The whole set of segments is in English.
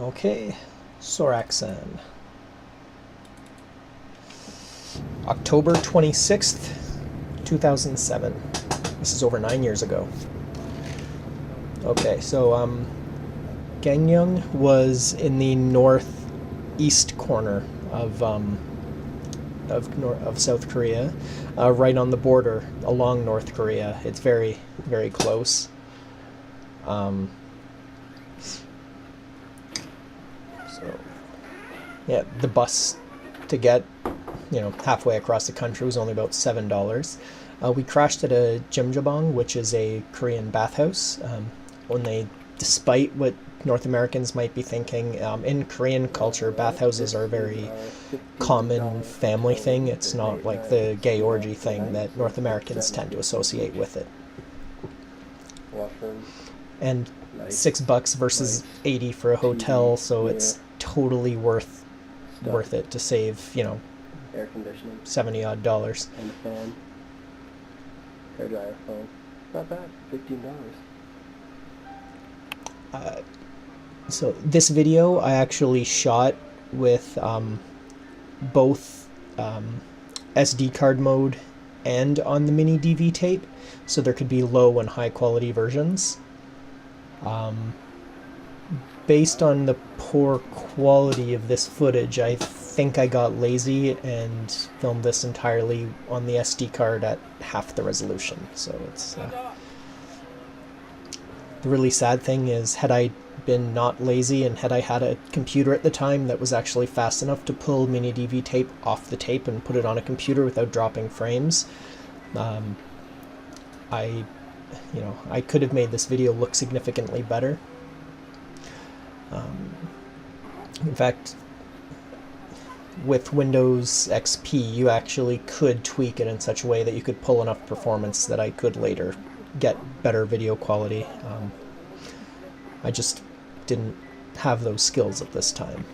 Okay, Seoraksan. October 26th, 2007. This is over 9 years ago. Okay, so Gangneung was in the northeast corner of South Korea, right on the border along North Korea. It's very, very close. Um, so yeah, the bus to get halfway across the country was only about $7. We crashed at a jjimjilbang, which is a Korean bathhouse. Only, despite what North Americans might be thinking, in Korean culture, bathhouses are a very common family thing. It's not like the gay orgy thing that North Americans tend to associate with it. And $6 versus 80 for a hotel, so it's totally worth it to save, air conditioning, 70 odd dollars. and a fan, hair dryer, phone. Not bad, $15. So this video I actually shot with both SD card mode and on the mini DV tape, so there could be low and high quality versions. Based on the poor quality of this footage, I think I got lazy and filmed this entirely on the SD card at half the resolution. So it's the really sad thing is, had I been not lazy and had I had a computer at the time that was actually fast enough to pull mini DV tape off the tape and put it on a computer without dropping frames, I could have made this video look significantly better. In fact, with Windows XP, you actually could tweak it in such a way that you could pull enough performance that I could later get better video quality. I just didn't have those skills at this time.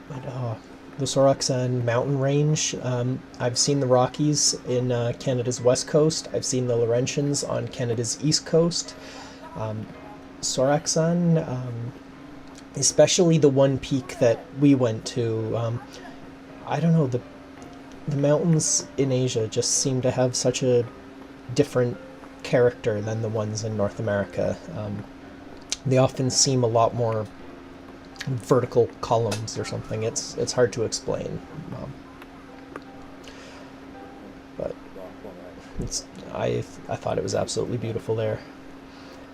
But the Seoraksan mountain range, I've seen the Rockies in Canada's west coast. I've seen the Laurentians on Canada's east coast. Seoraksan, especially the one peak that we went to, I don't know, the mountains in Asia just seem to have such a different character than the ones in North America. They often seem a lot more vertical columns or something. It's hard to explain, but I thought it was absolutely beautiful there,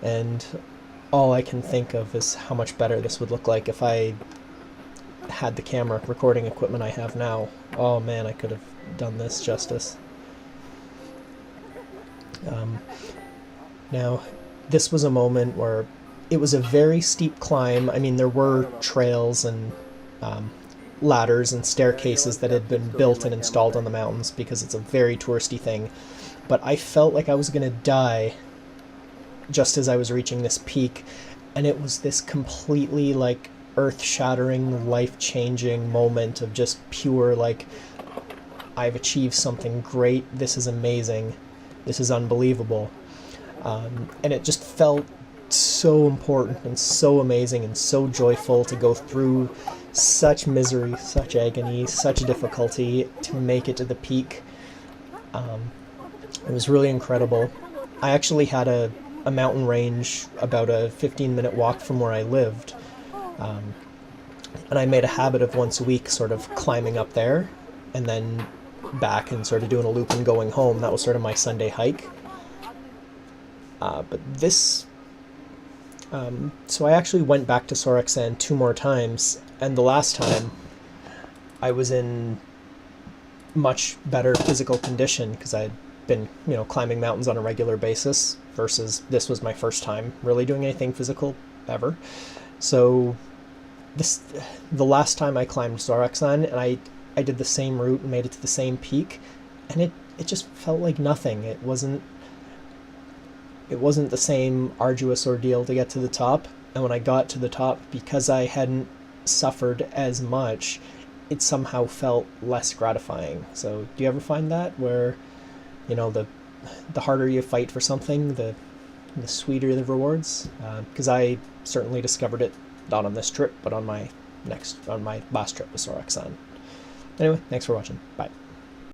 and all I can think of is how much better this would look like if I had the camera recording equipment I have now. Oh man, I could have done this justice. Now, this was a moment where it was a very steep climb. I mean, there were trails and ladders and staircases that had been built and installed on the mountains because it's a very touristy thing. But I felt like I was going to die just as I was reaching this peak. And it was this completely, like, earth-shattering, life-changing moment of just pure, like, I've achieved something great. This is amazing. This is unbelievable. And it just felt so important and so amazing and so joyful to go through such misery, such agony, such difficulty to make it to the peak. It was really incredible. I actually had a mountain range about a 15-minute walk from where I lived, and I made a habit of once a week sort of climbing up there and then back and sort of doing a loop and going home. That was sort of my Sunday hike. But this so I actually went back to Seoraksan 2 more times, and the last time I was in much better physical condition because I'd been, climbing mountains on a regular basis, versus this was my first time really doing anything physical ever. So the last time I climbed Seoraksan, and I did the same route and made it to the same peak, and it just felt like nothing. It wasn't the same arduous ordeal to get to the top, and when I got to the top, because I hadn't suffered as much, it somehow felt less gratifying. So do you ever find that, where the the harder you fight for something, the sweeter the rewards. Because I certainly discovered it not on this trip, but on my last trip with Seoraksan. Anyway, thanks for watching. Bye.